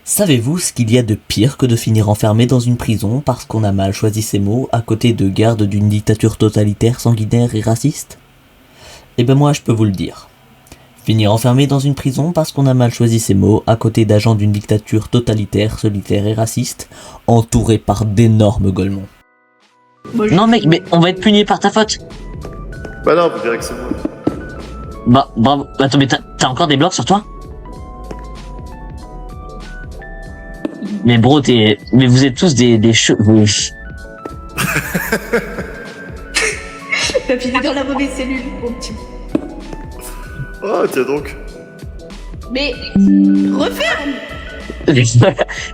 Savez-vous ce qu'il y a de pire que de finir enfermé dans une prison parce qu'on a mal choisi ses mots à côté de gardes d'une dictature totalitaire, sanguinaire et raciste? Eh ben moi je peux vous le dire. Finir enfermé dans une prison parce qu'on a mal choisi ses mots à côté d'agents d'une dictature totalitaire, solitaire et raciste, entourés par d'énormes golemons. Non mec, mais on va être puni par ta faute. Bah non, vous verrez que c'est moi. Bah bravo. Attends, mais t'as encore des blocs sur toi? Mais bro, mais vous êtes tous des cheveux. T'as fini dans la mauvaise cellule, mon petit. Oh, tiens donc. Mais referme.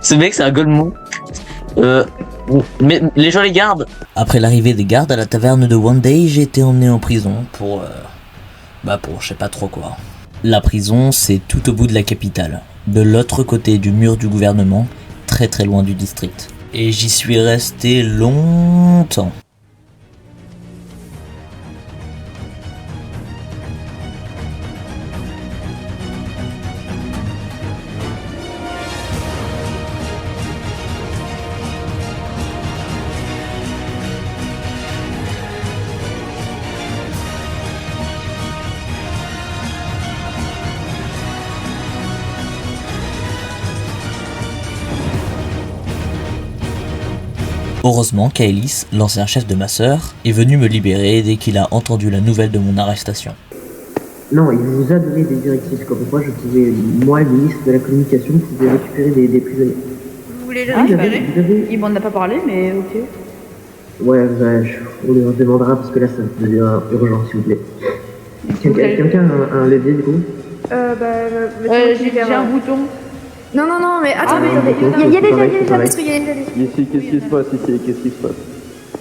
Ce mec, c'est un golemon. Mais les gens les gardent. Après l'arrivée des gardes à la taverne de One Day, j'ai été emmené en prison pour je sais pas trop quoi. La prison, c'est tout au bout de la capitale, de l'autre côté du mur du gouvernement, très très loin du district. Et j'y suis resté longtemps. Heureusement, Kaelis, l'ancien chef de ma sœur, est venu me libérer dès qu'il a entendu la nouvelle de mon arrestation. Non, il vous a donné des directives comme quoi je pouvais, moi, le ministre de la communication, pouvais récupérer des prisonniers. Vous voulez le Ah, récupérer? vous avez... Il m'en a pas parlé, mais ok. Ouais, on leur demandera parce que là, ça devient urgent, s'il vous plaît. Quelqu'un a un levier, du coup? J'ai un bouton. Non, mais attends, mais il y a déjà des pareil. Ici, qu'est-ce qui se passe ici? Qu'est-ce qui se passe?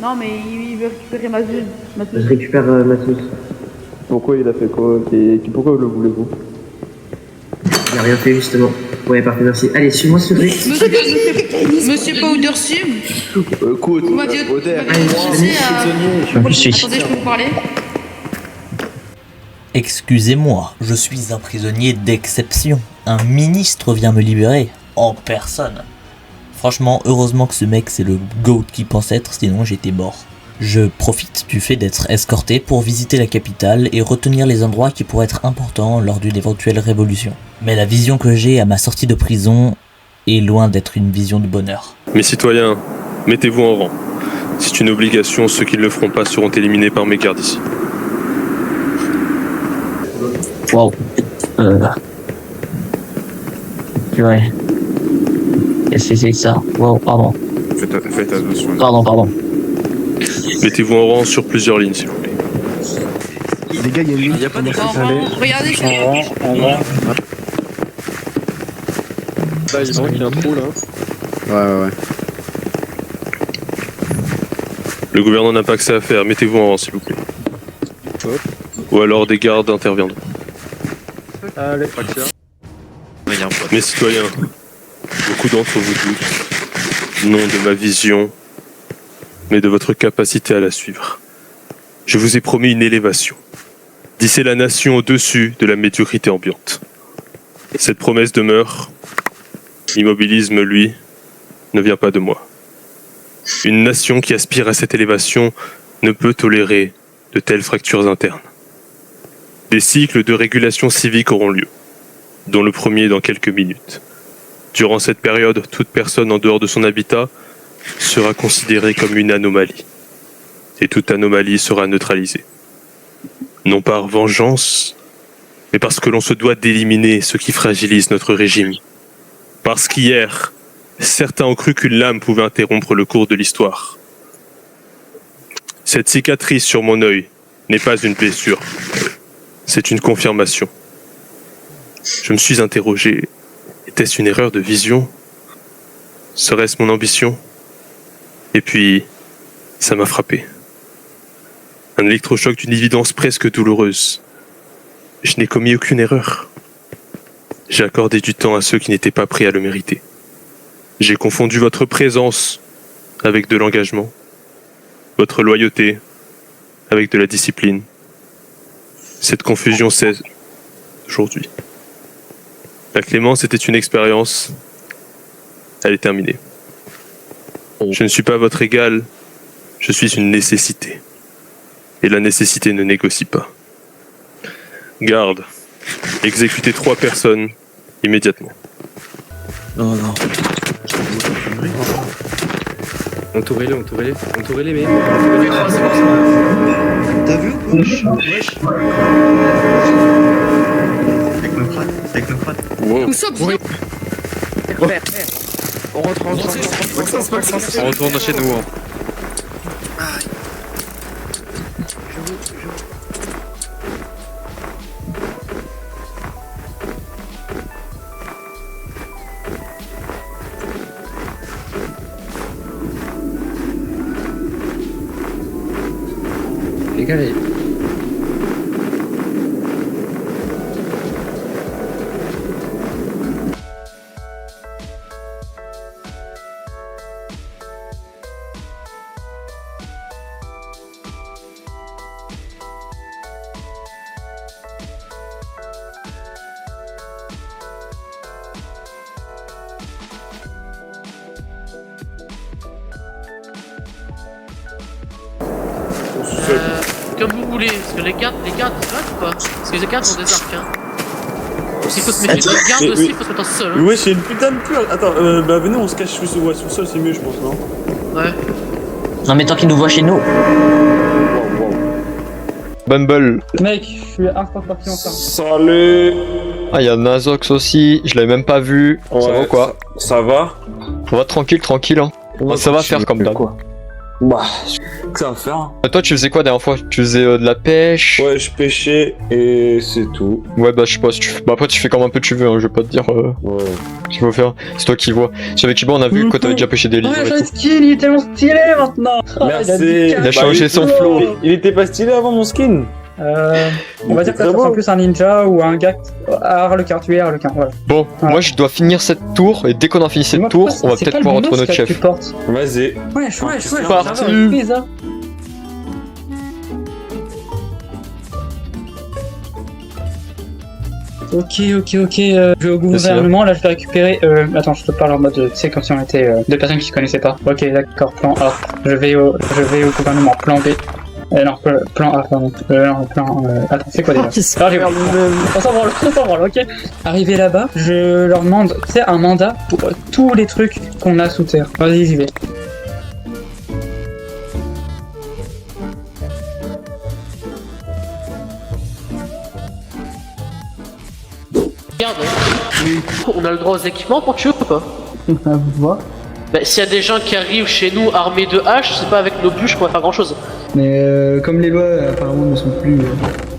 Non, mais il veut récupérer ma zone. Je récupère ma sauce. Pourquoi il a fait quoi? Et pourquoi le voulez-vous? J'ai rien fait, justement. Ouais, parfait, merci. Allez, suis-moi, s'il te plaît. Monsieur Powdersim, Écoute, vous m'aviez Oder, pensé à... Je suis. Attendez, je peux vous parler? Excusez-moi, je suis un prisonnier d'exception. Un ministre vient me libérer, en personne. Franchement, heureusement que ce mec c'est le GOAT qui pense être, sinon j'étais mort. Je profite du fait d'être escorté pour visiter la capitale et retenir les endroits qui pourraient être importants lors d'une éventuelle révolution. Mais la vision que j'ai à ma sortie de prison est loin d'être une vision de bonheur. Mes citoyens, mettez-vous en rang. C'est une obligation, ceux qui ne le feront pas seront éliminés par mes gardes ici. Wow. Ouais. Qu'est-ce que c'est que ça? Wow, pardon. Faites attention. Pardon. Mettez-vous en rang sur plusieurs lignes, s'il vous plaît. Les gars, il y a une ligne. Regardez, Là, il manque, il y a un trou, là. Ouais. Le gouvernement n'a pas que ça à faire, mettez-vous en rang, s'il vous plaît. Hop. Ou alors des gardes interviendront. Allez, Mes citoyens, beaucoup d'entre vous doutent, non de ma vision, mais de votre capacité à la suivre. Je vous ai promis une élévation, d'hisser la nation au-dessus de la médiocrité ambiante. Cette promesse demeure. L'immobilisme, lui, ne vient pas de moi. Une nation qui aspire à cette élévation ne peut tolérer de telles fractures internes. Des cycles de régulation civique auront lieu, dont le premier dans quelques minutes. Durant cette période, toute personne en dehors de son habitat sera considérée comme une anomalie. Et toute anomalie sera neutralisée. Non par vengeance, mais parce que l'on se doit d'éliminer ce qui fragilise notre régime. Parce qu'hier, certains ont cru qu'une lame pouvait interrompre le cours de l'histoire. Cette cicatrice sur mon œil n'est pas une blessure, c'est une confirmation. Je me suis interrogé, était-ce une erreur de vision? Serait-ce mon ambition? Et puis, ça m'a frappé. Un électrochoc d'une évidence presque douloureuse. Je n'ai commis aucune erreur. J'ai accordé du temps à ceux qui n'étaient pas prêts à le mériter. J'ai confondu votre présence avec de l'engagement, votre loyauté avec de la discipline. Cette confusion cesse aujourd'hui. La clémence était une expérience, Elle est terminée. Je ne suis pas votre égal, je suis une nécessité. Et la nécessité ne négocie pas. Garde, exécutez 3 personnes immédiatement. Non, non. Entourez-les, mais... T'as vu ou quoi? Wesh. Technocrate. Wow. Où ça, Oui. On rentre. On retourne chez nous. Les gars, Comme vous voulez, parce que les gardes, ils se battent ou pas? Parce que les gardes ont des arcs, hein. S'il faut se méfier des gardes aussi, il faut se mettre en sol. Hein. Ouais, c'est une putain de pure. Attends, bah venez, on se cache sous le sol, c'est mieux, je pense, non? Ouais. Non, mais tant qu'ils nous voient chez nous. Bumble. Mec, je suis instant parti en retard. Salut. Ah, il y a Nazox aussi, je l'avais même pas vu. Ouais, ça va ou quoi? Ça va? On va tranquille, hein. Ouais, ça va faire comme d'hab. Bah, que ça va faire. Toi, tu faisais quoi la dernière fois? Tu faisais de la pêche? Ouais, je pêchais et c'est tout. Ouais, bah, je sais pas si tu fais. Bah, après, tu fais comme un peu tu veux, hein. Je vais pas te dire Ouais. ce qu'il faut faire. C'est toi qui vois. Avec Kiba, on a vu que t'avais déjà pêché des livres. Ouais, et j'ai tout. skin, il est tellement stylé maintenant. Merci. Il a changé son flow. Il était pas stylé avant mon skin. On va dire que ça ressemble plus à un ninja ou à un gars. Harlequin, tu es Harlequin, voilà. Bon, moi, je dois finir cette tour, et dès qu'on a fini cette tour, on va peut-être pouvoir retrouver notre chef. Vas-y. Wesh, parti. Ok, je vais au gouvernement, là je vais récupérer... Attends, je te parle en mode, tu sais, comme si on était deux personnes qui se connaissaient pas. Ok, d'accord, plan A. Je vais au gouvernement, plan B. Non, plan A, pardon. Attends, c'est quoi déjà? On s'en branle, ok. Arrivé là-bas, je leur demande, tu sais, un mandat pour tous les trucs qu'on a sous terre. Vas-y, j'y vais. Regarde, on a le droit aux équipements pour tuer ou pas? Voir. Bah, s'il y a des gens qui arrivent chez nous armés de haches, c'est pas avec nos bûches qu'on va faire grand chose. Mais comme les lois apparemment ne sont plus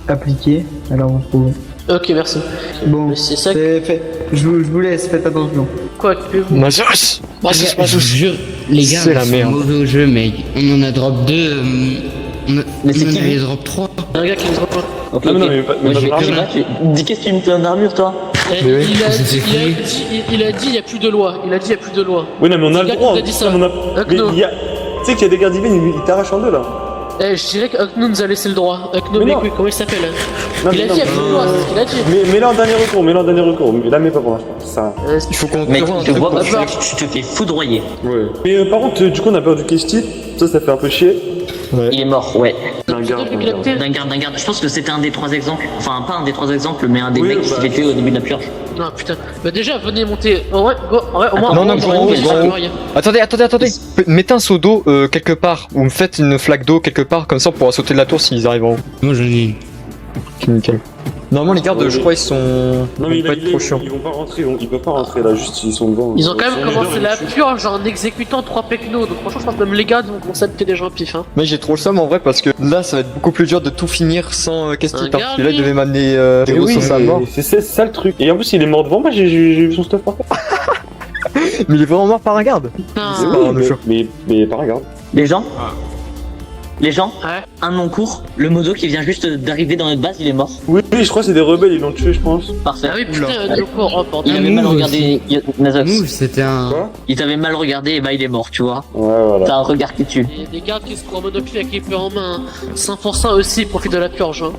appliquées, alors on trouve. Ok, merci. Bon, c'est ça. C'est fait. Je vous laisse, faites attention. Quoi que vous. Nazox! Je vous jure, les gars, c'est la ils merde. sont mauvais au jeu, mais on en a drop 2, Mais c'est qui on a les drop 3. Un gars qui nous drop. Ok, Non, ok. non, mais pas de armure. Dis qu'est-ce que tu me fais en armure, toi? Il a dit il y a plus de loi. Il a dit il y a plus de loi. Oui, non, mais on a le droit. Il a dit ça. Mais il y a... Tu sais qu'il y a des gardes divines, ils t'arrachent en deux là. Je dirais qu'Akno nous a laissé le droit. Akno, Mais non. comment il s'appelle? Non, Il a dit il y a plus de loi, c'est ce qu'il a dit. Mais là en dernier recours, mais là mais pas pour l'instant. Ça. Il faut qu'on Mec, trouve un je te truc vois, pour- je te fais foudroyer. Ouais. Mais par contre, du coup on a perdu Kestit, ça fait un peu chier. Ouais. Il est mort, ouais. D'un garde. D'un garde. Je pense que c'était un des 3 exemples. Enfin, pas un des 3 exemples, mais un des Oui, mecs qui bah, s'est fait tuer au début de la purge. Non, putain. Bah, déjà, venez monter. Ouais, go. Ouais, au moins. Non, au non, moins, grand haut, on grand haut. rien. Attendez. Mettez un seau d'eau quelque part, ou me faites une flaque d'eau quelque part, comme ça on pourra sauter de la tour s'ils arrivent en haut. Moi j'en ai une. Ok, nickel. Normalement, les gardes, Ouais, je crois, ils sont. Non mais ils vont pas être trop chiants. ils vont pas rentrer, ils peuvent pas rentrer là, juste ils sont devant. Ils ont quand même commencé la purge en exécutant 3 pecnos. Donc, franchement, je pense que même les gars vont commencer à buter des gens au pif. Hein. Mais j'ai trop le seum en vrai parce que là ça va être beaucoup plus dur de tout finir sans Kestit. Un Parce que là il garde, devait m'amener des Oui, ressources à mort. c'est ça le truc. Et en plus il est mort devant moi, j'ai vu son stuff par terre. Mais il est vraiment mort par un garde. Putain. pas un Oui, choc. mais par regarde. Les gens, Ouais. un non court, le modo qui vient juste d'arriver dans notre base, il est mort. Oui, je crois que c'est des rebelles, ils l'ont tué je pense. Parfait. Ah oui, putain, de quoi? Oh, Il bordel. avait mal move regardé, Nazox. Move, c'était un. Quoi? Il t'avait mal regardé et bah il est mort, tu vois. Ouais voilà. T'as un regard qui tue. Il y a des gardes qui se croient monopile avec l'épée en main. 100% aussi profitent de la purge. Hein.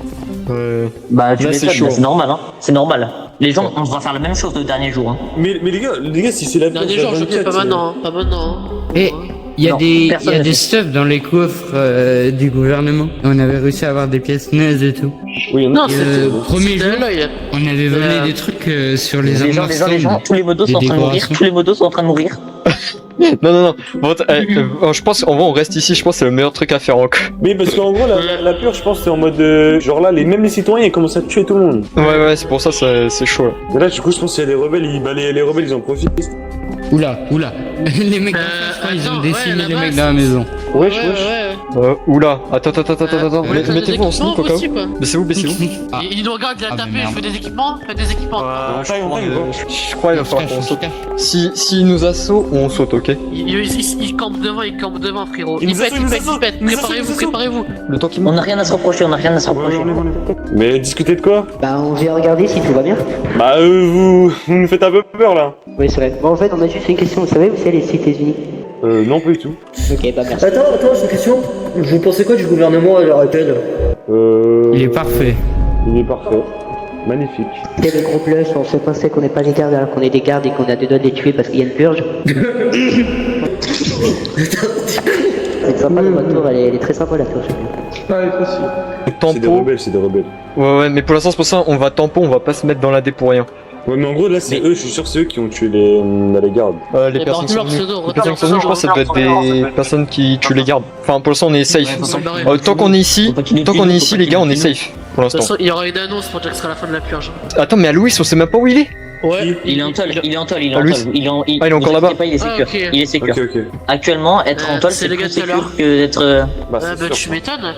Ouais. Bah tu Là, c'est m'étonnes, chaud. c'est normal, hein. C'est normal. Les gens, on devra faire la même chose le dernier jour. Hein. Mais les gars, si c'est la Dernier jour, je dis pas maintenant, pas maintenant. Et il y a Non, des personne n'a fait. stuff dans les coffres du gouvernement. On avait réussi à avoir des pièces neuves et tout. Oui, Non, Et, c'était premier c'était à jour, l'œil. on avait volé des trucs sur les Les gens, armoires. tous les modos des sont en train de mourir. décorations. Tous les modos sont en train de mourir. Non. Bon, je pense qu'en vrai, on reste ici. Je pense que c'est le meilleur truc à faire encore. Mais parce qu'en gros, la purge, je pense, c'est en mode. Genre là, même les citoyens, ils commencent à tuer tout le monde. Ouais, c'est pour ça, c'est chaud. Là. Et là, du coup, je pense qu'il y a les rebelles, les rebelles, ils en profitent. Oula. Les mecs, ils ont décimé les mecs dans la maison. Wesh. Oula, attends. Ouais, Mettez-vous en slip au cas où. aussi, quoi. Baissez-vous. Il nous regarde, il a tapé, je fais des équipements, Je crois qu'il va falloir qu'on saute. Si nous assaut, on saute, ok? Il campe devant, frérot. Il nous assaut. Préparez-vous. Le temps qui On monte. n'a rien à se reprocher, Mais discutez de quoi? Bah, on vient regarder si tout va bien. Bah, vous nous faites un peu peur là. Oui, c'est vrai. Bon, en fait, on a juste une question. Vous savez où c'est les États-Unis? Non, pas du tout. Ok, bah merci. Attends, j'ai une question. Vous pensez quoi du gouvernement à l'heure actuelle? Il est parfait. Il est parfait. Magnifique. C'est le gros bluff, on se pensait qu'on n'est pas des gardes alors qu'on est des gardes et qu'on a deux doigts de les tuer parce qu'il y a une purge. C'est sympa le retour, elle est très sympa la purge. C'est des rebelles. Ouais, mais pour l'instant, c'est pour ça, on va tempo, on va pas se mettre dans la dé pour rien. Ouais, mais en gros, là, c'est eux, je suis sûr, c'est eux qui ont tué les gardes. Les personnes qui sont venues, je pense que ça doit être des personnes qui tuent les gardes. Enfin, pour l'instant, on est safe. Tant qu'on est ici, les gars, on est safe. Pour De toute l'instant. façon, il y aura une annonce pour dire que ce sera la fin de la purge. Attends, mais Aloïs, on sait même pas où il est. Ouais. Il est en toll. Il est est encore là-bas. Il est sécure. Ah, ok. Il est sécure. Ok. Actuellement, être en toll, c'est c'est le gars plus de tout à l'heure. sécure que d'être. Bah, Ah, c'est bah, sûr. tu m'étonnes.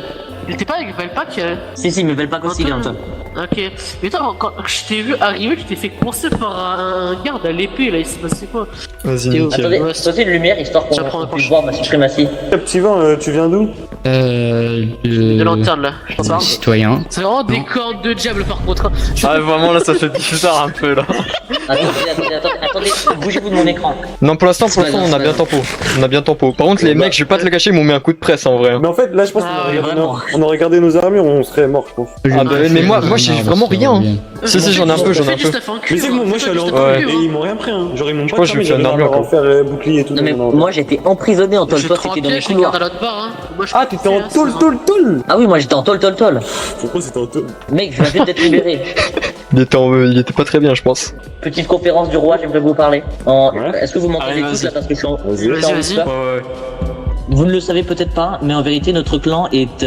Il était pas avec Velpac Si, mais Velpac aussi, il est en toll. Ok. Mais toi, quand je t'ai vu arriver, tu t'es fait coincer par un garde à l'épée, là, il s'est passé quoi? Vas-y, Théo. nickel. Attendez, Ouais, sautez de lumière histoire qu'on J'apprends un puisse proche. voir ma suprématie. Petit vin, tu viens d'où? De lanterne, là. Je pense pas. Citoyen. C'est vraiment des cornes de diable, par contre. hein. Ah, vraiment, là, ça fait bizarre un peu, là. Attendez, bougez-vous de mon écran. Non, pour l'instant, C'est pas grave, on a bien tempo. On a bien tempo. Par contre, les mecs, je vais pas te le cacher, ils m'ont mis un coup de presse en vrai. Mais en fait, là, je pense Ah, qu'on aurait gardé nos armures, on serait mort, je pense. Ah, bah, mais moi, j'ai vraiment rien. Hein. Si, j'en ai un peu. Mais c'est que moi, je suis allé en toll Ouais. et ils m'ont rien pris, hein. Genre, ils m'ont Je pas crois que je vais faire une armure, en faire bouclier et tout. Non mais moi j'étais emprisonné en toll, toi t'étais dans les couloirs. Ah, t'étais en toll. Ah oui, moi j'étais en toll. Pourquoi c'était en toll? Mec, je viens d'être libéré. Il était pas très bien, je pense. Petite conférence du roi, j'aimerais vous parler. Ouais. Est-ce que vous m'entendez Allez, tous vas-y. là parce que je suis en... Vas-y. Vous ne le savez peut-être pas, mais en vérité notre clan est...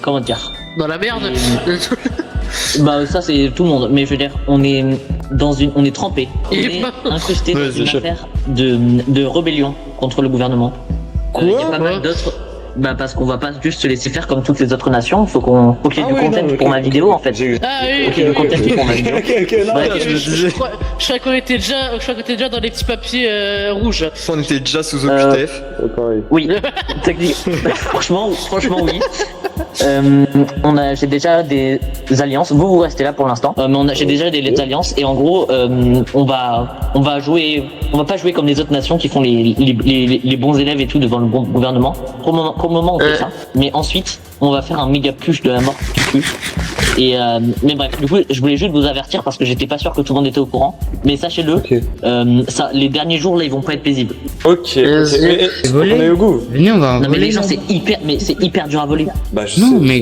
comment dire? Dans la merde. Bah ça c'est tout le monde, mais je veux dire, on est trempé. On Il est est pas- incrusté dans Vas-y, une chef. affaire de rébellion contre le gouvernement. Il y a pas mal d'autres... Bah parce qu'on va pas juste se laisser faire comme toutes les autres nations, faut qu'il y ait du content pour ma vidéo en fait. Ah oui, Faut qu'il y ait du content pour ma vidéo. Bref, Je crois qu'on était déjà dans les petits papiers rouges. On était déjà sous OQTF. Oui, technique. Franchement oui. J'ai déjà des alliances. Vous restez là pour l'instant. Mais j'ai déjà des alliances et en gros, on va pas jouer comme les autres nations qui font les bons élèves et tout devant le bon gouvernement. Pour le moment, on fait ça. Mais ensuite, on va faire un méga push de la mort qui tue. Et mais bref, du coup, je voulais juste vous avertir parce que j'étais pas sûr que tout le monde était au courant. Mais sachez-le, les derniers jours là, ils vont pas être paisibles. Ok. Mais on est au goût. Venez, on va en Non mais voler, les gens, non c'est hyper dur à voler. Bah je Non, sais. mais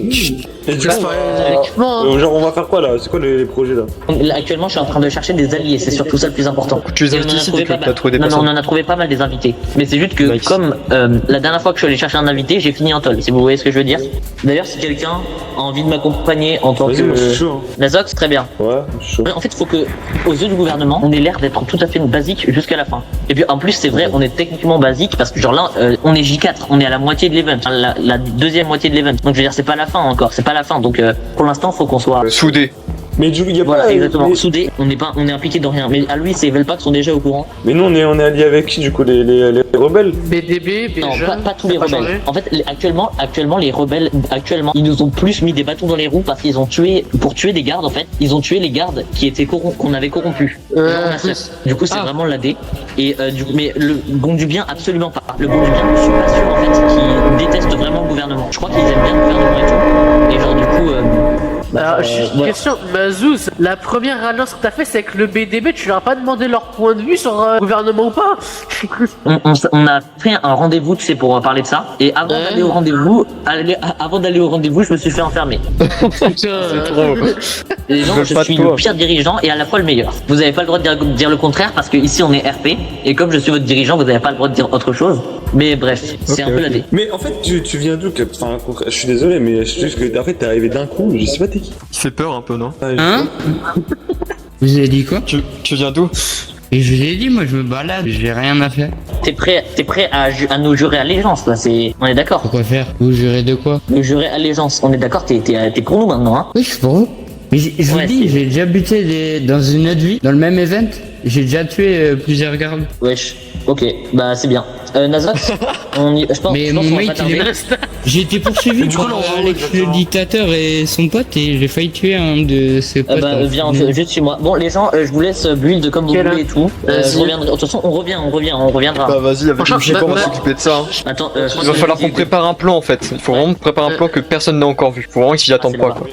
Et du coup, genre on va faire quoi là? C'est quoi les projets là? Là, actuellement, je suis en train de chercher des alliés, c'est surtout ça le plus important. Tu les Et on en invites a ici, trouvé t'as pas mal. trouvé des Non, personnes. on en a trouvé pas mal des invités. Mais c'est juste que, Nice. comme la dernière fois que je suis allé chercher un invité, j'ai fini en toll, si vous voyez ce que je veux dire. D'ailleurs, si quelqu'un a envie de m'accompagner en tant Vas-y, moi je suis que chaud. Nazox, très bien. Ouais, je suis chaud. En fait, il faut que, aux yeux du gouvernement, on ait l'air d'être tout à fait basique jusqu'à la fin. Et puis, en plus, c'est vrai, on est techniquement basique parce que, genre là, on est J4, on est à la moitié de l'event, enfin, la deuxième moitié de l'event. Donc, je veux dire, c'est pas la fin encore, c'est pas la fin. Donc, pour l'instant, faut qu'on soit Soudé. Mais du coup, il y a voilà, pas. exactement. Soudés, on est impliqué dans rien. Mais à lui, c'est Velpac sont déjà au courant. Mais nous, on est alliés avec qui du coup? Les rebelles? BDB, Non, BG. pas tous les rebelles. En fait, actuellement, les rebelles, ils nous ont plus mis des bâtons dans les roues parce qu'ils ont pour tuer des gardes, en fait, ils ont tué les gardes qui étaient qu'on avait corrompus. Du coup, c'est vraiment l'AD. Et mais le bon du bien, absolument pas. Le bon du bien, je suis pas sûr, en fait, qu'ils détestent vraiment le gouvernement. Je crois qu'ils aiment bien le gouvernement et tout. Et genre, du coup, Alors, juste une question, Mazouz, la première alliance que t'as fait, c'est avec le BDB, tu leur as pas demandé leur point de vue sur le gouvernement ou pas? On a fait un rendez-vous, tu sais, pour parler de ça. Et avant d'aller au rendez-vous, je me suis fait enfermer. C'est trop. Les gens, je suis le pire dirigeant et à la fois le meilleur. Vous avez pas le droit de dire le contraire parce que ici on est RP et comme je suis votre dirigeant, vous avez pas le droit de dire autre chose. Mais bref, c'est un peu la dé. Mais en fait, tu viens d'où? Enfin, je suis désolé, mais je juste que en fait t'es arrivé d'un coup, je sais pas t'es qui. Il fait peur un peu, non? Hein? Vous avez dit quoi? Tu viens d'où? Et je vous ai dit, moi je me balade, j'ai rien à faire. T'es prêt à nous jurer allégeance, là, on est d'accord? Pourquoi faire? Vous jurez de quoi? Nous jurer allégeance, on est d'accord, t'es pour nous maintenant, hein? Oui, je suis pour vous. Mais je vous dis, j'ai déjà buté dans une autre vie, dans le même event, j'ai déjà tué plusieurs gardes. Wesh, ok, bah c'est bien. Nazot, je pense qu'on va pas tarder. J'ai été poursuivi par Alex le dictateur et son pote et j'ai failli tuer un de ses potes. Viens, juste chez moi. Bon, les gens, je vous laisse build comme vous voulez et tout. Je reviendrai. De toute façon, on reviendra. Bah vas-y, avec le GP, on va s'occuper de ça. Hein. Attends, il va falloir qu'on prépare un plan en fait. Il faut vraiment préparer un plan que personne n'a encore vu. Faut vraiment qu'ils s'y attendent pas quoi.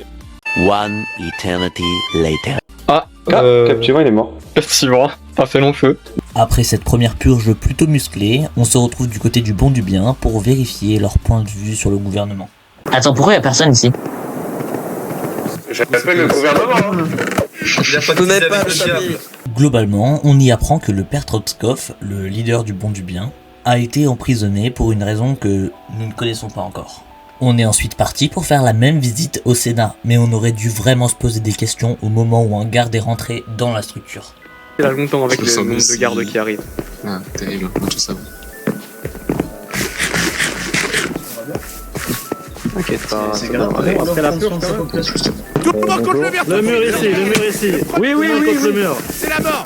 One eternity later. Captivant, il est mort. Effectivement, ça fait long feu. Après cette première purge plutôt musclée, on se retrouve du côté du bon du bien pour vérifier leur point de vue sur le gouvernement. Attends, pourquoi y'a personne ici? J'appelle le gouvernement. Globalement, on y apprend que le père Trotskov, le leader du bon du bien, a été emprisonné pour une raison que nous ne connaissons pas encore. On est ensuite parti pour faire la même visite au Sénat, mais on aurait dû vraiment se poser des questions au moment où un garde est rentré dans la structure. Il a longtemps avec le nombre de gardes qui arrivent. Ah, terrible, on tout ça. T'inquiète pas, c'est grave. Après la purge, tout le monde contre le mur. Le mur ici. Oui, contre le mur. C'est la mort.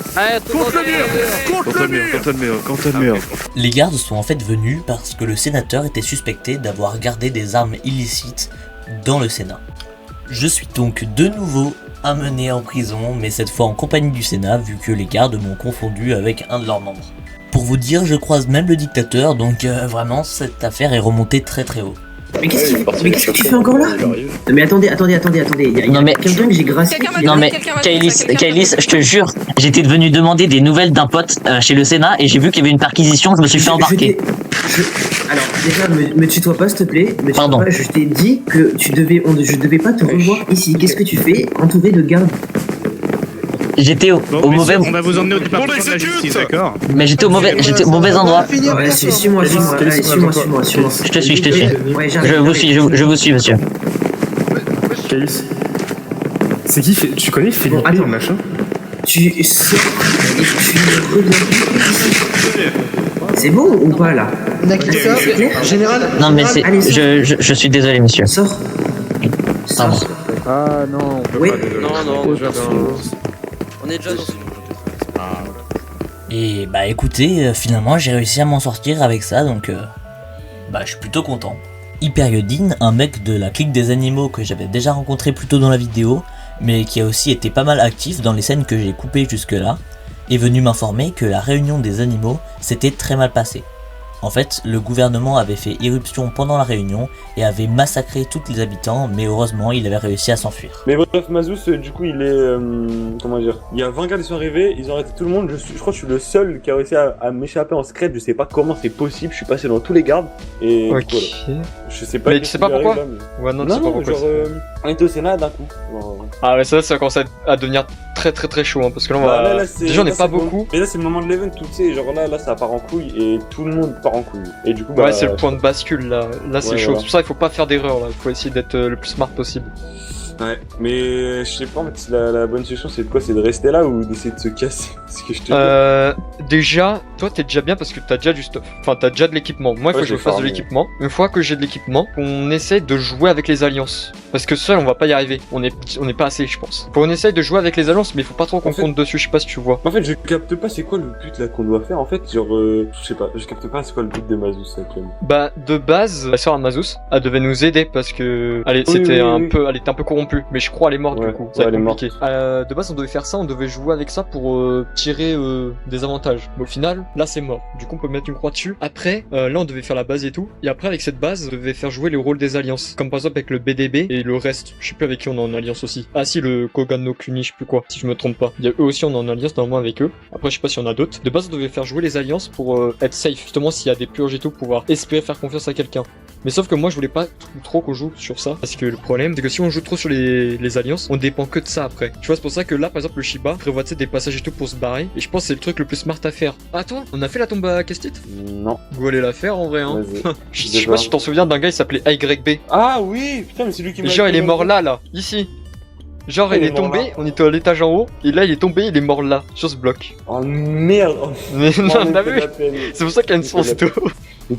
Contre le mur. Les gardes sont en fait venus parce que le sénateur était suspecté d'avoir gardé des armes illicites dans le Sénat. Je suis donc de nouveau amené en prison, mais cette fois en compagnie du Sénat, vu que les gardes m'ont confondu avec un de leurs membres. Pour vous dire, je croise même le dictateur, donc vraiment, cette affaire est remontée très très haut. Mais qu'est-ce que tu fais encore là? Mais attendez, il y a quelqu'un que j'ai gracié. Non mais Kailis, je te jure, j'étais venu demander des nouvelles d'un pote chez le Sénat et j'ai vu qu'il y avait une perquisition, je me suis fait embarquer. Alors déjà, me tutoie pas s'il te plaît. Pardon. Pas, je t'ai dit que je devais pas te revoir ici. Qu'est-ce que tu fais entouré de gardes? J'étais au mauvais. On va vous emmener au département de la justice, d'accord? Mais j'étais au mauvais endroit. Ouais, suis-moi. Je te suis. Ouais, je vous suis, monsieur. Calice. C'est qui? Tu connais Philippe Attends, machin? Tu sors et tu reviens ici. C'est bon ou pas là? Général. Non mais c'est. Je suis désolé, monsieur. Sors. Pardon. Ah non, on peut Oui. pas. Non, on est déjà dans ce... Et bah écoutez, finalement j'ai réussi à m'en sortir avec ça, donc je suis plutôt content. Hyperiodine, un mec de la clique des animaux que j'avais déjà rencontré plus tôt dans la vidéo, mais qui a aussi été pas mal actif dans les scènes que j'ai coupées jusque là, est venu m'informer que la réunion des animaux s'était très mal passée. En fait, le gouvernement avait fait irruption pendant la réunion et avait massacré tous les habitants, mais heureusement, il avait réussi à s'enfuir. Mais bref, Mazous, du coup, il est... comment dire? Il y a 20 gardes qui sont arrivés, ils ont arrêté tout le monde, je crois que je suis le seul qui a réussi à m'échapper en secret, je sais pas comment c'est possible, je suis passé dans tous les gardes, et... Ok. Voilà. Je sais pas... Mais tu sais pas pourquoi? Ouais, non, tu sais pas pourquoi. Genre, on était au Sénat d'un coup. Ah ouais, ça commence à devenir très chaud, hein, parce que là, on va... déjà, on n'est pas beaucoup. Mais là, c'est le moment de l'event, tu sais, genre là, ça part en couille, et tout le monde part en couille. Et du coup, ouais, c'est le point de bascule, là c'est chaud. Voilà. C'est pour ça qu'il faut pas faire d'erreur, là. Il faut essayer d'être le plus smart possible. Ouais, mais je sais pas en fait si la bonne solution c'est de quoi? C'est de rester là ou d'essayer de se casser? Ce que je te dis. Déjà, toi t'es déjà bien parce que t'as déjà du stuff. Enfin, t'as déjà de l'équipement. Moi, il faut que je fasse de l'équipement. Une fois que j'ai de l'équipement, on essaie de jouer avec les alliances. Parce que seul, on va pas y arriver. On est pas assez, je pense. On essaye de jouer avec les alliances, mais il faut pas trop qu'on compte dessus. Je sais pas si tu vois. En fait, je capte pas c'est quoi le but là qu'on doit faire. En fait, genre, je sais pas, je capte pas c'est quoi le but de Mazous actuellement. Bah, de base, la sœur à Mazous, elle devait nous aider parce que elle était un peu corrompue corrompue, mais je crois elle est morte Ouais, du coup. Ça va ouais, être elle est compliqué. De base, on devait faire ça, on devait jouer avec ça pour tirer des avantages. Mais au final, là c'est mort. Du coup, on peut mettre une croix dessus. Après, là on devait faire la base et tout. Et après, avec cette base, on devait faire jouer les rôles des alliances. Comme par exemple avec le BDB et le reste. Je sais plus avec qui on est en alliance aussi. Ah si, le Kogan no Kuni, je sais plus quoi, si je me trompe pas. Il y a eux aussi, on est en alliance normalement avec eux. Après, je sais pas s'il y en a d'autres. De base, on devait faire jouer les alliances pour être safe. Justement, s'il y a des purges et tout, pouvoir espérer faire confiance à quelqu'un. Mais sauf que moi, je voulais pas trop qu'on joue sur ça. Parce que le problème, c'est que si on joue trop sur les alliances, on dépend que de ça après. Tu vois, c'est pour ça que là, par exemple, le Shiba prévoit des passages et tout pour se barrer. Et je pense que c'est le truc le plus smart à faire. Attends, on a fait la tombe à Kestit? Non. Go aller la faire en vrai, hein. Je sais pas. pas si tu t'en souviens d'un gars, il s'appelait YB. Ah oui, putain, mais c'est lui qui m'a. Genre, il est mort là, ici. Genre, il est tombé, on était à l'étage en haut, et là, il est tombé, il est mort là, sur ce bloc. Oh merde. Mais non, t'as vu? C'est pour ça qu'il y a une source d'eau.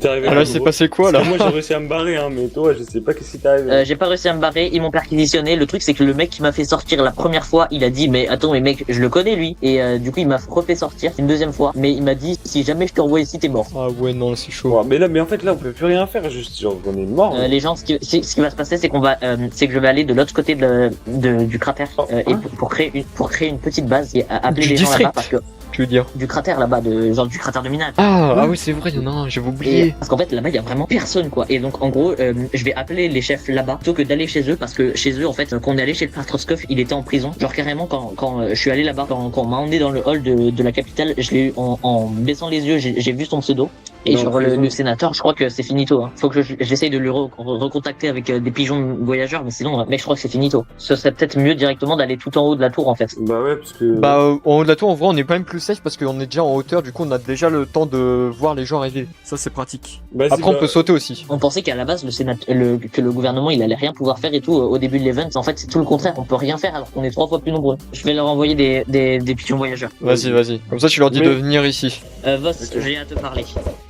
Alors, il s'est passé quoi là? Moi j'ai réussi à me barrer, hein, mais toi je sais pas qu'est-ce qui t'est arrivé. J'ai pas réussi à me barrer, ils m'ont perquisitionné. Le truc c'est que le mec qui m'a fait sortir la première fois, il a dit mais attends mais mec je le connais lui. Et du coup il m'a refait sortir une deuxième fois. Mais il m'a dit si jamais je te revois ici t'es mort. Ah ouais non c'est chaud. Mais en fait là on peut plus rien faire, juste genre on est mort. Les gens ce qui va se passer c'est qu'on va c'est que je vais aller de l'autre côté du cratère et pour créer une petite base et appeler les gens là-bas parce que tu veux dire du cratère là-bas, genre du cratère de minage. Ah oui c'est vrai, il y en a un, j'avais oublié. Parce qu'en fait là-bas il y a vraiment personne quoi. Et donc en gros je vais appeler les chefs là-bas plutôt que d'aller chez eux parce que chez eux en fait quand on est allé chez le Patroskov il était en prison. Genre carrément quand je suis allé là-bas, quand on m'a emmené dans le hall de la capitale, je l'ai eu en baissant les yeux, j'ai vu son pseudo. Et genre le sénateur, je crois que c'est finito. Hein. Faut que j'essaye de le recontacter avec des pigeons voyageurs, mais sinon, mec, je crois que c'est finito. Ce serait peut-être mieux directement d'aller tout en haut de la tour, en fait. Bah ouais, parce que... en haut de la tour, en vrai, on est quand même plus safe parce qu'on est déjà en hauteur, du coup, on a déjà le temps de voir les gens arriver. Ça, c'est pratique. Après, on peut sauter aussi. On pensait qu'à la base, que le gouvernement, il allait rien pouvoir faire et tout au début de l'event. En fait, c'est tout le contraire. On peut rien faire alors qu'on est 3 fois plus nombreux. Je vais leur envoyer des pigeons voyageurs. Vas-y. Comme ça, tu leur dis de venir ici. Voss, j'ai à te parler.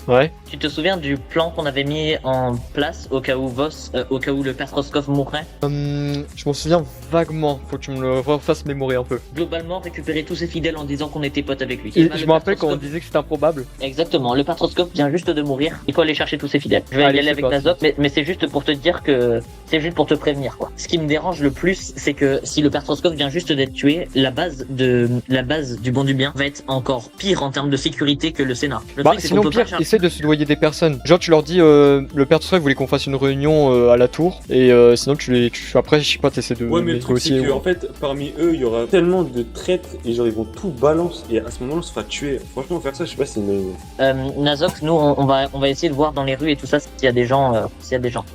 Ouais. Tu te souviens du plan qu'on avait mis en place au cas où le Patroskov mourrait? Je m'en souviens vaguement. Faut que tu me le refasses mémorer un peu. Globalement, récupérer tous ses fidèles en disant qu'on était potes avec lui. Et je me rappelle quand on disait que c'était improbable. Exactement. Le Patroskov vient juste de mourir. Il faut aller chercher tous ses fidèles. Je vais y aller avec Nazop, mais c'est juste pour te dire que c'est juste pour te prévenir quoi. Ce qui me dérange le plus, c'est que si le Patroskov vient juste d'être tué, la base du bon du bien va être encore pire en termes de sécurité que le Sénat. Le truc, c'est sinon qu'on peut pire, essaie de se doyer des personnes. Genre tu leur dis le père Troy voulait qu'on fasse une réunion à la tour et sinon après je sais pas t'essaies de... Ouais mais le truc c'est que en fait parmi eux il y aura tellement de traîtres et genre ils vont tout balancer et à ce moment là on se fera tuer. Franchement faire ça je sais pas si Nazok, nous on va essayer de voir dans les rues et tout ça s'il y a des gens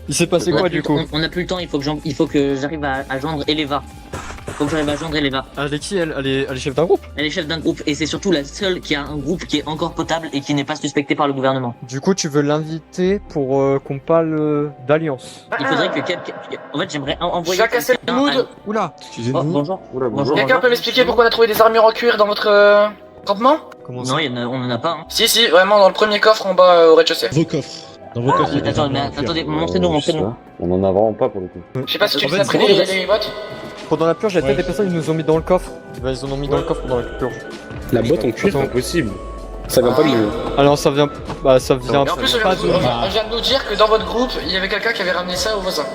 Il s'est passé quoi du coup? On a plus le temps, il faut que j'arrive à joindre Eleva. Elle est qui elle est chef d'un groupe? Elle est chef d'un groupe et c'est surtout la seule qui a un groupe qui est encore potable et qui n'est pas suspecté par le gouvernement. Du coup tu veux l'inviter pour qu'on parle d'alliance? Il faudrait que quelqu'un... En fait j'aimerais envoyer... J'ai cassé le mood. Oula. Oh, bonjour. Quelqu'un peut m'expliquer pourquoi on a trouvé des armures en cuir dans votre campement? Comment ça? Non, on en a pas. Hein. Si, vraiment dans le premier coffre en bas au rez-de-chaussée. Vos coffres. Dans vos coffres. Attendez, montrez-nous. On en a vraiment pas pour le coup. Je sais pas si tu les as pris les bottes. Pendant la purge, il y a peut-être des personnes qui nous ont mis dans le coffre. Ils en ont mis dans le coffre pendant la purge. La botte en cuir, c'est impossible. Ça vient pas de nous. Alors ça vient... ça vient Et en plus, on vient de nous dire que dans votre groupe, il y avait quelqu'un qui avait ramené ça aux voisins.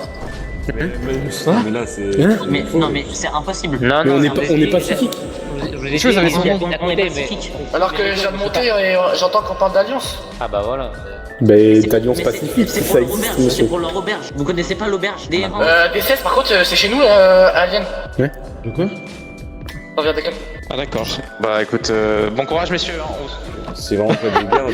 Mais là c'est... Non mais c'est impossible. Non, on est pacifique. On est pacifique. Alors que je viens de monter et j'entends qu'on parle d'alliance. Ah bah voilà. d'alliance pacifique, c'est pour leur auberge, c'est pour leur auberge. Vous connaissez pas l'auberge des rangs? Des 16 par contre c'est chez nous à Vienne. Ouais. De quoi? On vient de quel? Ah d'accord. Bah écoute, bon courage messieurs. C'est vraiment pas des gardes.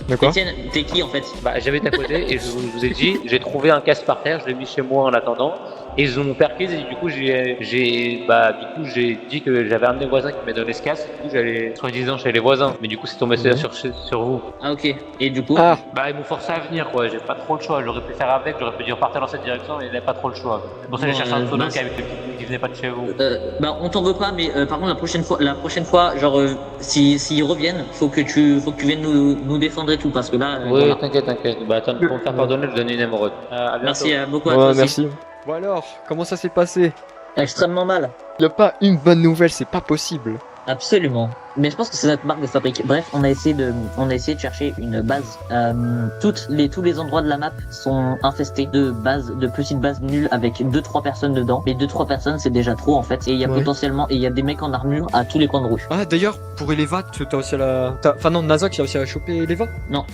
De quoi? Etienne, t'es qui en fait? Bah j'habite à côté et je vous ai dit, j'ai trouvé un casque par terre, je l'ai mis chez moi en attendant. Et ils ont perquise et du coup j'ai dit que j'avais un de mes voisins qui m'a donné ce casque, du coup j'allais soi-disant chez les voisins, mais du coup c'est tombé sur vous. Ah ok, et du coup bah ils m'ont forcé à venir quoi, j'ai pas trop le choix, j'aurais pu faire avec, j'aurais pu dire partir dans cette direction mais il n'avait pas trop le choix. C'est pour ça que j'ai cherché un pseudo qui venait pas de chez vous. Bah on t'en veut pas mais par contre la prochaine fois genre s'ils reviennent, faut que tu viennes nous défendre et tout parce que là... Oui voilà. T'inquiète, bah attends, pour me faire pardonner je donne une émeraude. Merci beaucoup à toi aussi. Merci. Bon alors, comment ça s'est passé? Extrêmement mal. Y'a pas une bonne nouvelle, c'est pas possible. Absolument. Mais je pense que c'est notre marque de fabrique. Bref, on a essayé de chercher une base. Tous les endroits de la map sont infestés de petites bases nulles avec 2-3 personnes dedans. Mais 2-3 personnes, c'est déjà trop en fait. Et il y a potentiellement, et il y a des mecs en armure à tous les coins de rue. Ah, d'ailleurs, pour Eleva, t'as aussi à la. Enfin, non, Nazok, il a aussi à choper Eleva. Non,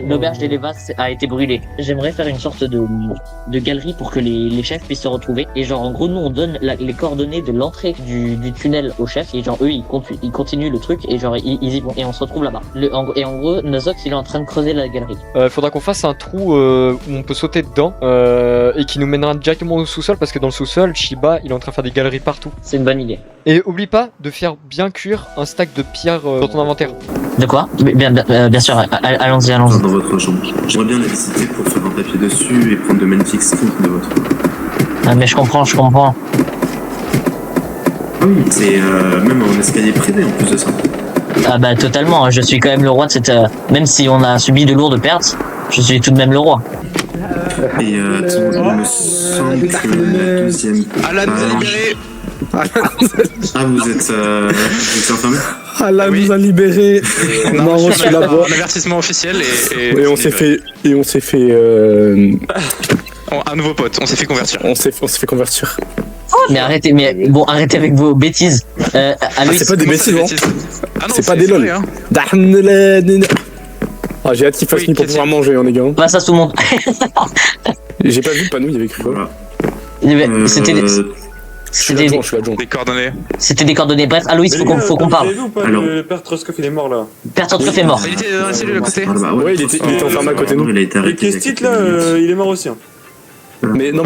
l'auberge d'Eleva a été brûlée. J'aimerais faire une sorte de galerie pour que les chefs puissent se retrouver. Et genre, en gros, nous, on donne les coordonnées de l'entrée du tunnel aux chefs. Et genre, eux, ils continuent le truc. Et genre, ils y vont. Et on se retrouve là-bas. Et en gros, Nazox, il est en train de creuser la galerie. Faudra qu'on fasse un trou où on peut sauter dedans. Et qui nous mènera directement au sous-sol. Parce que dans le sous-sol, Shiba, il est en train de faire des galeries partout. C'est une bonne idée. Et oublie pas de faire bien cuire un stack de pierres dans ton inventaire. De quoi? Bien sûr, allons-y. Dans votre chambre. J'aimerais bien la visiter pour faire un papier dessus et prendre de magnifiques screens de votre. Ah mais je comprends. Oui, c'est même un escalier privé en plus de ça. Ah bah totalement, je suis quand même le roi de cette... Même si on a subi de lourdes pertes, je suis tout de même le roi. Et attends, il me semble que la deuxième... Alan nous a libérés. Ah, vous êtes enfermé? Alan nous a libérés. On a reçu la voix. Un avertissement officiel et on s'est fait un nouveau pote, on s'est fait convertir. On s'est fait convertir. Mais arrêtez avec vos bêtises. C'est pas des bêtises, hein. C'est pas des lol. J'ai hâte qu'il fasse nuit pour pouvoir manger, les gars. Passe à tout le monde. J'ai pas vu le panneau, il y avait écrit quoi. C'était des coordonnées. C'était des coordonnées. Bref, Aloïs, faut qu'on parle. Alors, le père Troskov, il est mort là. Père Troskov est mort. Il était dans la cellule à côté. Ouais, il était enfermé à côté de nous. Et Kestit là, il est mort aussi. Mais non,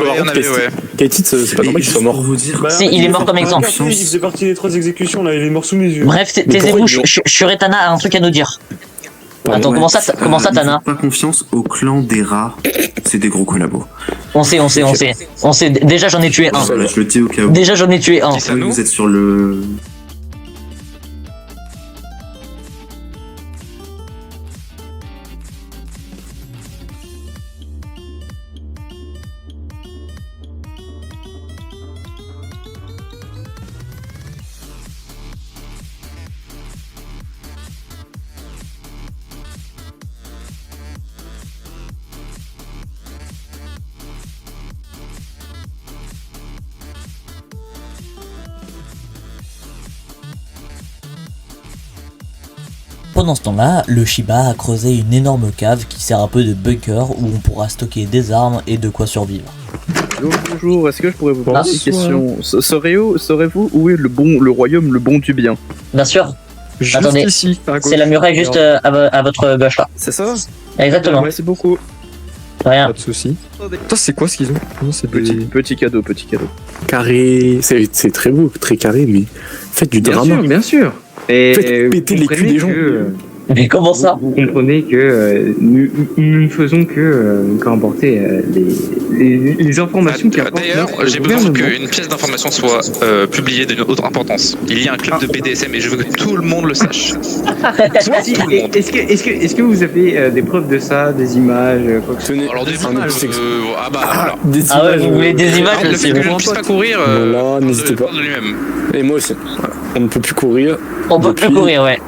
Kestit, c'est pas normal qu'il soit mort. Si, il est mort comme exemple. Il faisait partie des 3 exécutions là, il est mort sous mes yeux. Bref, taisez-vous, Shuretana a un truc à nous dire. Attends, comment ça, Tana? Pas confiance au clan des rats, c'est des gros collabos. On sait. Déjà, j'en ai tué un. Voilà, je le dis au cas où. Déjà, j'en ai tué un. Vous êtes sur le... Pendant ce temps-là, le Shiba a creusé une énorme cave qui sert un peu de bunker où on pourra stocker des armes et de quoi survivre. Bonjour, est-ce que je pourrais vous poser une question? Saurez-vous où est le royaume, le bon du bien? Bien sûr. Juste attendez, ici, c'est la muraille juste à votre gauche là. C'est ça? Exactement. Merci beaucoup. Rien. Pas de soucis. Toi, c'est quoi ce qu'ils ont? C'est petit cadeau. Carré, c'est très beau, très carré, mais faites du drama. Bien sûr. Et faites péter les culs des gens. Mais comment ça? Vous comprenez que nous ne faisons que qu'emporter les informations qui apportent. D'ailleurs, j'ai besoin qu'une pièce d'information soit publiée d'une autre importance. Il y a un club de BDSM et je veux que tout le monde le sache. Est-ce que vous avez des preuves de ça, des images, quoi que ce soit? Alors des images, voilà. Ah ouais, vous voulez des images le fait que je ne puisse pas courir, voilà, n'hésitez pas. Et moi aussi. On ne peut plus courir. On peut plus courir, ouais.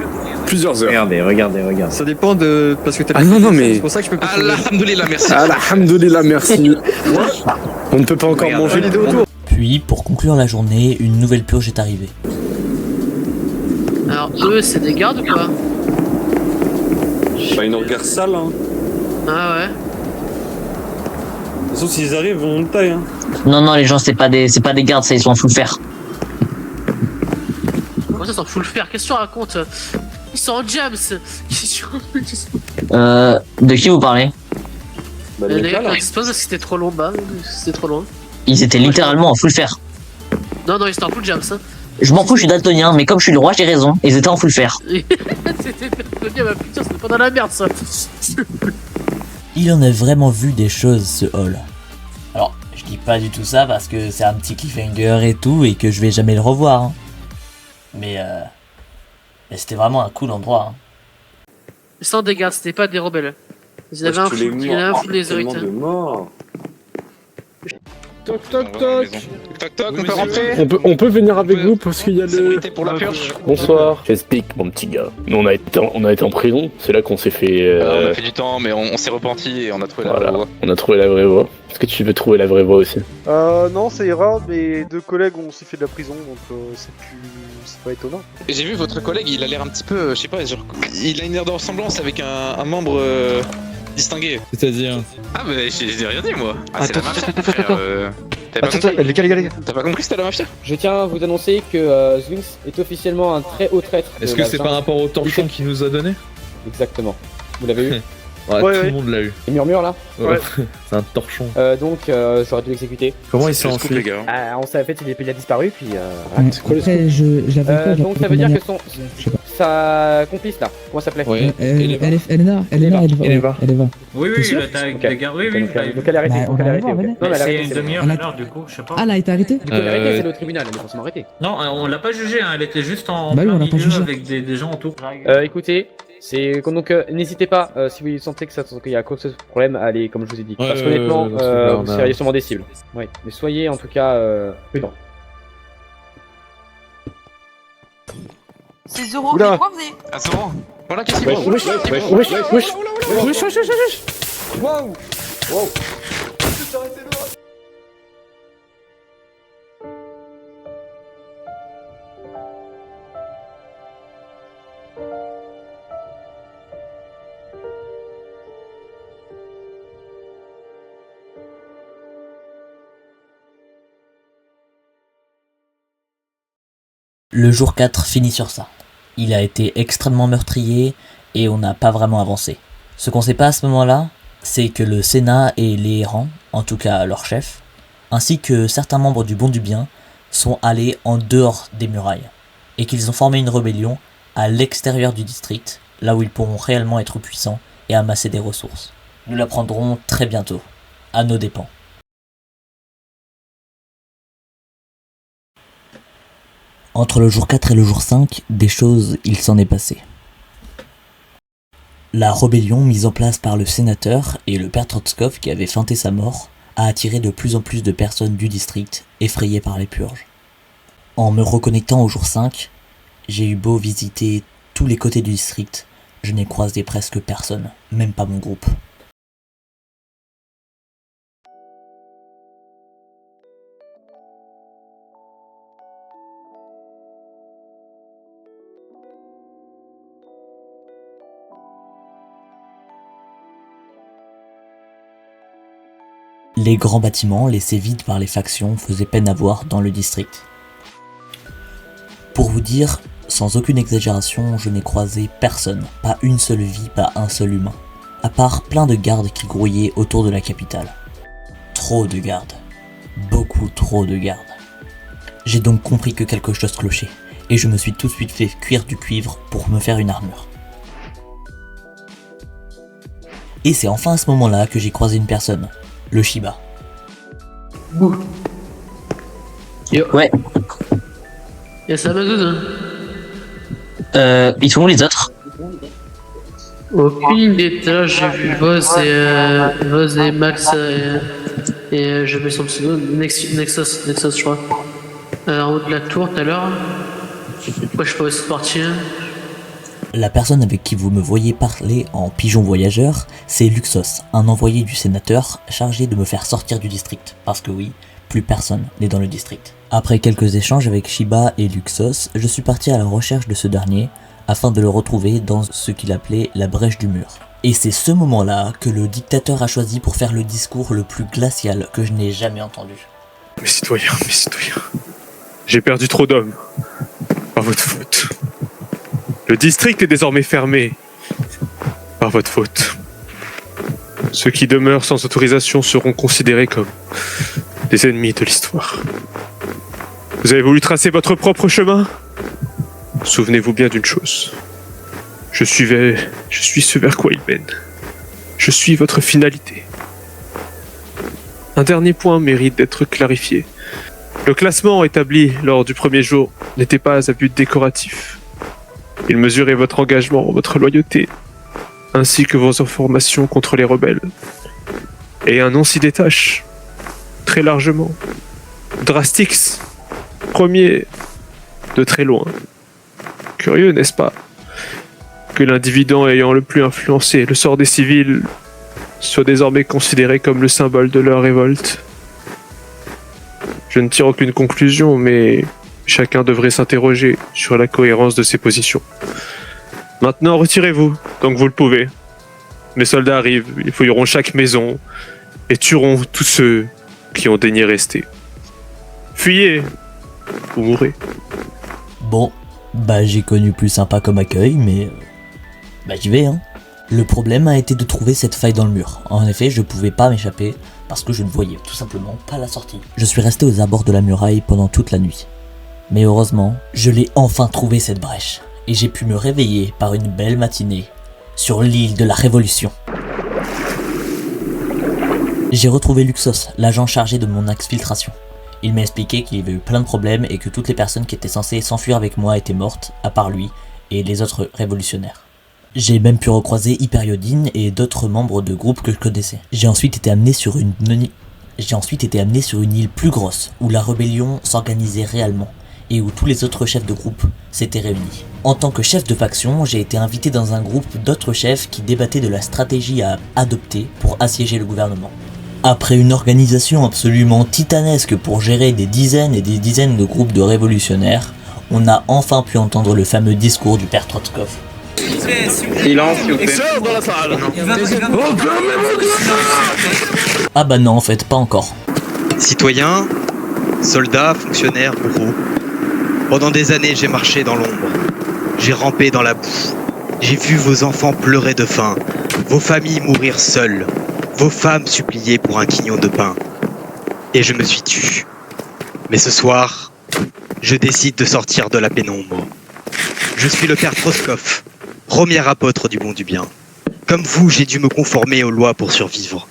Plusieurs heures. Regardez. Ça dépend de... Parce que t'as Ah non, mais... C'est pour ça que je peux pas courir. Alhamdoulilah, merci. Alhamdoulilah, merci. On ne peut pas encore manger. Puis, pour conclure la journée, une nouvelle purge est arrivée. Alors, eux, c'est des gardes ou quoi? Bah, une regard sale, hein. Ah ouais. De toute façon, s'ils arrivent, on taille, hein. Non, les gens, c'est pas des gardes, ça, ils sont en full fer. Comment ça, ils sont en full fer? Qu'est-ce que tu racontes? Ils sont en jams. De qui vous parlez? Bah, les gars, quand ils se posent, parce que c'était trop long, c'était trop loin. Ils étaient littéralement en full fer. Non, ils étaient en full jams, hein. Je m'en fous, je suis daltonien, mais comme je suis le roi, j'ai raison. Ils étaient en full fer. C'était daltonien, ma putain, c'était pas dans la merde, ça. Il en a vraiment vu des choses, ce hall. Alors, je dis pas du tout ça parce que c'est un petit cliffhanger et tout, et que je vais jamais le revoir. Hein. Mais c'était vraiment un cool endroit. Hein. Sans dégâts, c'était pas des rebelles. Ils avaient un full des Toc toc toc. Toc toc, on peut rentrer. On peut venir avec vous parce qu'il y a le... Sécurité pour la purge. Bonsoir. J'explique, mon petit gars. Nous, on a été en prison. C'est là qu'on s'est fait... On a fait du temps, mais on s'est repenti et on a trouvé la vraie voie. On a trouvé la vraie voie. Est-ce que tu veux trouver la vraie voie aussi? Non, ça ira, mais 2 collègues ont aussi fait de la prison, donc c'est pas étonnant. J'ai vu votre collègue, il a l'air un petit peu, je sais pas, genre, il a une aire de ressemblance avec un membre distingué. C'est-à-dire? Ah bah j'ai rien dit moi. Ah c'est Attends, la mafia. attends. Attends, les gars. T'as pas compris que c'était la mafia? Je tiens à vous annoncer que Zwinks est officiellement un très haut traître. Est-ce que c'est par rapport au torchon qu'il nous a donné? Exactement. Vous l'avez eu? Ouais, tout le monde l'a eu. Les murmures là? Ouais. C'est un torchon. Donc j'aurais dû l'exécuter. Comment il s'est enfui? On s'est fait, il a disparu, puis C'est quoi donc ça veut dire que sa complice là, comment ça s'appelait? Ouais, Elena. Oui, t'as gardé, oui. Donc elle est arrêtée. On va voir, Non, mais elle a C'est arrêté. une demi-heure, une heure, du coup, je sais pas. Ah, elle a été arrêtée? Du coup, elle est arrêtée, c'est le tribunal, elle est forcément arrêtée. Non, on l'a pas jugée, elle était juste en Bah oui, plein on l'a pas milieu jugée. avec des gens autour. Écoutez, donc n'hésitez pas, si vous sentez qu'il y a quoi que ce soit de problème, à aller, comme je vous ai dit. Parce qu'honnêtement, vous seriez sûrement des cibles. Oui, mais soyez en tout cas prudents. C'est Zoro, Oula. mais quoi vous avez... Ah c'est bon. Voilà qu'est-ce qu'il Wesh. Wow. Le jour 4 finit sur ça. Il a été extrêmement meurtrier et on n'a pas vraiment avancé. Ce qu'on sait pas à ce moment-là, c'est que le Sénat et les errants, en tout cas leur chef, ainsi que certains membres du Bon du Bien, sont allés en dehors des murailles, et qu'ils ont formé une rébellion à l'extérieur du district, là où ils pourront réellement être puissants et amasser des ressources. Nous l'apprendrons très bientôt, à nos dépens. Entre le jour 4 et le jour 5, des choses, il s'en est passé. La rébellion mise en place par le sénateur et le père Trotskov qui avait feinté sa mort a attiré de plus en plus de personnes du district effrayées par les purges. En me reconnectant au jour 5, j'ai eu beau visiter tous les côtés du district, je n'ai croisé presque personne, même pas mon groupe. Les grands bâtiments laissés vides par les factions faisaient peine à voir dans le district. Pour vous dire, sans aucune exagération, je n'ai croisé personne, pas une seule vie, pas un seul humain, à part plein de gardes qui grouillaient autour de la capitale. Trop de gardes. Beaucoup trop de gardes. J'ai donc compris que quelque chose clochait, et je me suis tout de suite fait cuire du cuivre pour me faire une armure. Et c'est enfin à ce moment-là que j'ai croisé une personne. Le Shiba. Yo. Ouais. Y'a ça, Mazouz? Ils sont où les autres? Aucune idée. Tout à l'heure, j'ai vu Voz et Max et je mets son pseudo Nexus, je crois. En haut de la tour tout à l'heure. Moi, je peux aussi partir. La personne avec qui vous me voyez parler en pigeon voyageur, c'est Luxos, un envoyé du sénateur chargé de me faire sortir du district. Parce que oui, plus personne n'est dans le district. Après quelques échanges avec Shiba et Luxos, je suis parti à la recherche de ce dernier afin de le retrouver dans ce qu'il appelait la brèche du mur. Et c'est ce moment-là que le dictateur a choisi pour faire le discours le plus glacial que je n'ai jamais entendu. Mes citoyens, j'ai perdu trop d'hommes. Par votre faute. Le district est désormais fermé. Par votre faute. Ceux qui demeurent sans autorisation seront considérés comme des ennemis de l'histoire. Vous avez voulu tracer votre propre chemin? Souvenez-vous bien d'une chose. Je suis ce vers quoi il mène. Je suis votre finalité. Un dernier point mérite d'être clarifié. Le classement établi lors du premier jour n'était pas à but décoratif. Il mesurait votre engagement, votre loyauté, ainsi que vos informations contre les rebelles. Et un nom s'y détache. très largement. Drastix, premier, de très loin. Curieux, n'est-ce pas, que l'individu ayant le plus influencé le sort des civils soit désormais considéré comme le symbole de leur révolte. Je ne tire aucune conclusion, mais chacun devrait s'interroger sur la cohérence de ses positions. Maintenant, retirez-vous, tant que vous le pouvez. Mes soldats arrivent, ils fouilleront chaque maison et tueront tous ceux qui ont daigné rester. Fuyez, vous mourrez. Bon, bah j'ai connu plus sympa comme accueil, mais... bah j'y vais, hein. Le problème a été de trouver cette faille dans le mur. En effet, je pouvais pas m'échapper, parce que je ne voyais tout simplement pas la sortie. Je suis resté aux abords de la muraille pendant toute la nuit. Mais heureusement, je l'ai enfin trouvé cette brèche, et j'ai pu me réveiller par une belle matinée, sur l'île de la Révolution. J'ai retrouvé Luxos, l'agent chargé de mon exfiltration. Il m'a expliqué qu'il y avait eu plein de problèmes et que toutes les personnes qui étaient censées s'enfuir avec moi étaient mortes, à part lui et les autres révolutionnaires. J'ai même pu recroiser Hyperiodine et d'autres membres de groupes que je connaissais. J'ai ensuite été amené sur une île plus grosse, où la rébellion s'organisait réellement, et où tous les autres chefs de groupe s'étaient réunis. En tant que chef de faction, j'ai été invité dans un groupe d'autres chefs qui débattaient de la stratégie à adopter pour assiéger le gouvernement. Après une organisation absolument titanesque pour gérer des dizaines et des dizaines de groupes de révolutionnaires, on a enfin pu entendre le fameux discours du père Trotskov. Silence, s'il vous plaît. Dans la salle. Ah bah non, en fait, pas encore. Citoyens, soldats, fonctionnaires, bourreaux. Pendant des années, j'ai marché dans l'ombre. J'ai rampé dans la boue. J'ai vu vos enfants pleurer de faim, vos familles mourir seules, vos femmes supplier pour un quignon de pain. Et je me suis tu. Mais ce soir, je décide de sortir de la pénombre. Je suis le père Trotskov, premier apôtre du bon du bien. Comme vous, j'ai dû me conformer aux lois pour survivre.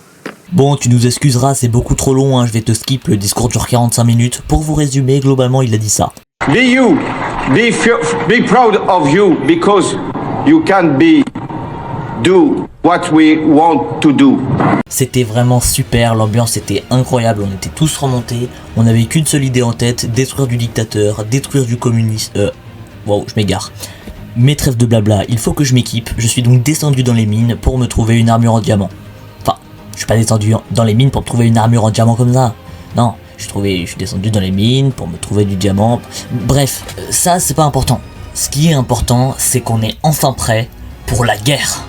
Bon, tu nous excuseras, c'est beaucoup trop long, hein, je vais te skip, le discours dure 45 minutes. Pour vous résumer, globalement, il a dit ça. Be you. Be proud of you because you can do what we want to do. C'était vraiment super, l'ambiance était incroyable, on était tous remontés, on n'avait qu'une seule idée en tête, détruire du dictateur, détruire du communiste, wow, je m'égare. Mais trêve de blabla, il faut que je m'équipe, je suis donc descendu dans les mines pour me trouver une armure en diamant. Enfin, je suis pas descendu dans les mines pour me trouver une armure en diamant comme ça, non, je suis descendu dans les mines pour me trouver du diamant, bref, ça c'est pas important. Ce qui est important, c'est qu'on est enfin prêt pour la guerre.